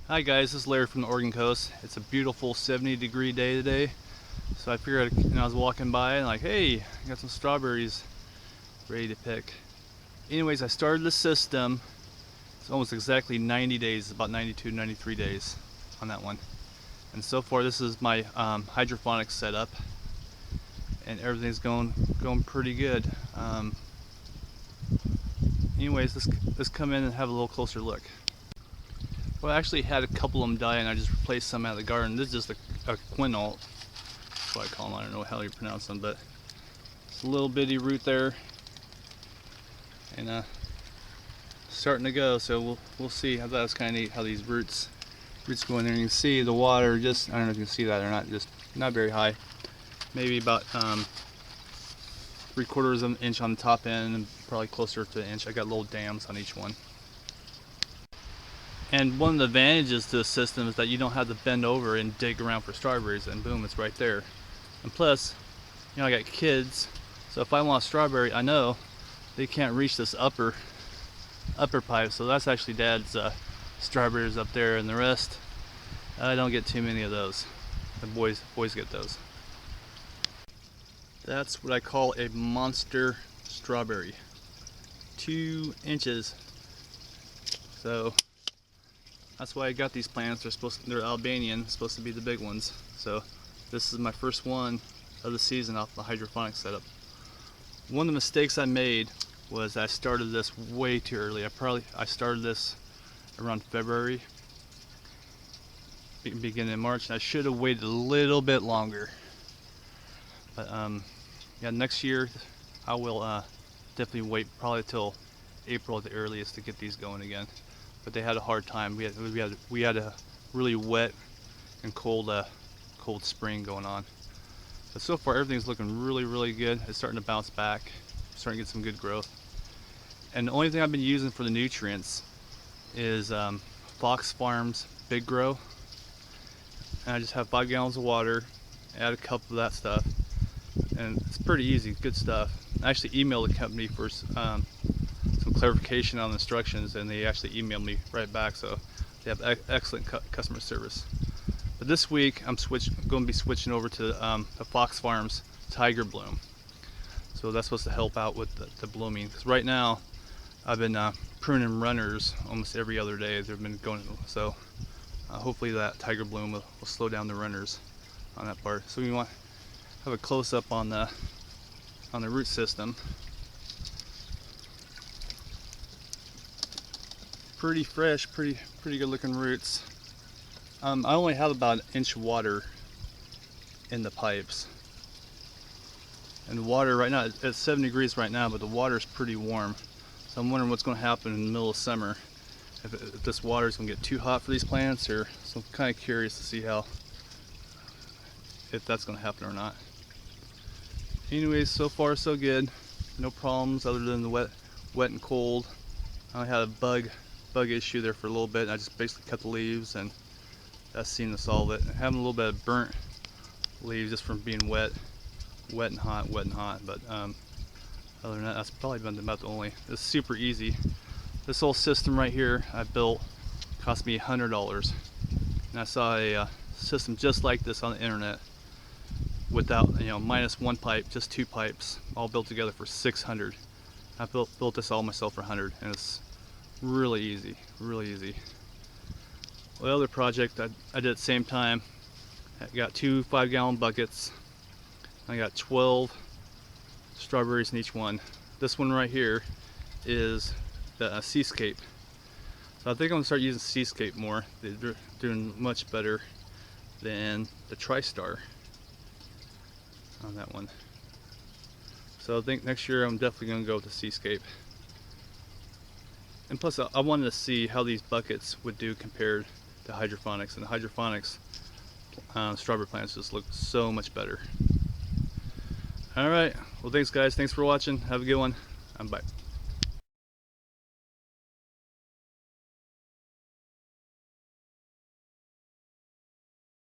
Hi guys, this is Larry from the Oregon coast. It's a beautiful 70-degree day today. So I figured, I was walking by and like, hey, I got some strawberries ready to pick. Anyways, I started the system. It's almost exactly 90 days, about 92, 93 days on that one. And so far this is my hydroponics setup. And everything's going pretty good. Anyways, let's come in and have a little closer look. Well, I actually had a couple of them die and I just replaced some out of the garden. This is just a quinalt. That's what I call them. I don't know how you pronounce them, but it's a little bitty root there. And starting to go, so we'll see. I thought it was kind of neat how these roots go in there. And you can see the water just, I don't know if you can see that or not, just not very high. Maybe about 3/4 of an inch on the top end and probably closer to an inch. I got little dams on each one. And one of the advantages to the system is that you don't have to bend over and dig around for strawberries, and boom, it's right there. And plus, I got kids, so if I want a strawberry, I know they can't reach this upper pipe, so that's actually Dad's strawberries up there, and the rest, I don't get too many of those. The boys get those. That's what I call a monster strawberry. 2 inches. So that's why I got these plants. They're Albanian, supposed to be the big ones. So this is my first one of the season off the hydroponics setup. One of the mistakes I made was I started this way too early. I started this around February, beginning of March, and I should have waited a little bit longer. But yeah, next year I will definitely wait probably till April at the earliest to get these going again. But they had a hard time. We had a really wet and cold spring going on. But so far everything's looking really good. It's starting to bounce back. Starting to get some good growth. And the only thing I've been using for the nutrients is Fox Farms Big Grow. And I just have 5 gallons of water, add a cup of that stuff, and it's pretty easy, good stuff. I actually emailed the company for some clarification on the instructions, and they actually emailed me right back, so they have excellent customer service. But this week I'm going to be switching over to the Fox Farms Tiger Bloom. So that's supposed to help out with the blooming, because right now I've been pruning runners almost every other day. They've been going, so hopefully that Tiger Bloom will slow down the runners on that part. So we want to have a close-up on the root system. Pretty fresh, pretty good looking roots. I only have about 1 inch of water in the pipes, and the water right now, it's 7 degrees right now, but the water is pretty warm. So I'm wondering what's going to happen in the middle of summer, if this water is going to get too hot for these plants, or so I'm kind of curious to see if that's going to happen or not. Anyways, so far so good. No problems other than the wet and cold. I only had a bug issue there for a little bit, and I just basically cut the leaves, and that seemed to solve it. Having a little bit of burnt leaves just from being wet and hot. But other than that, that's probably been about the only. It's super easy. This whole system right here I built cost me $100, and I saw a system just like this on the internet without, minus 1 pipe, just 2 pipes, all built together for $600. I built this all myself for $100, and it's really easy. The other project I did at the same time, I got 2 5-gallon buckets. I got 12 strawberries in each one. This one right here is the Seascape. So I think I'm gonna start using Seascape more. They're doing much better than the TriStar on that one. So I think next year I'm definitely gonna go with the Seascape. And plus I wanted to see how these buckets would do compared to hydroponics, and the hydroponics strawberry plants just look so much better. Alright, well thanks guys, thanks for watching, have a good one, bye.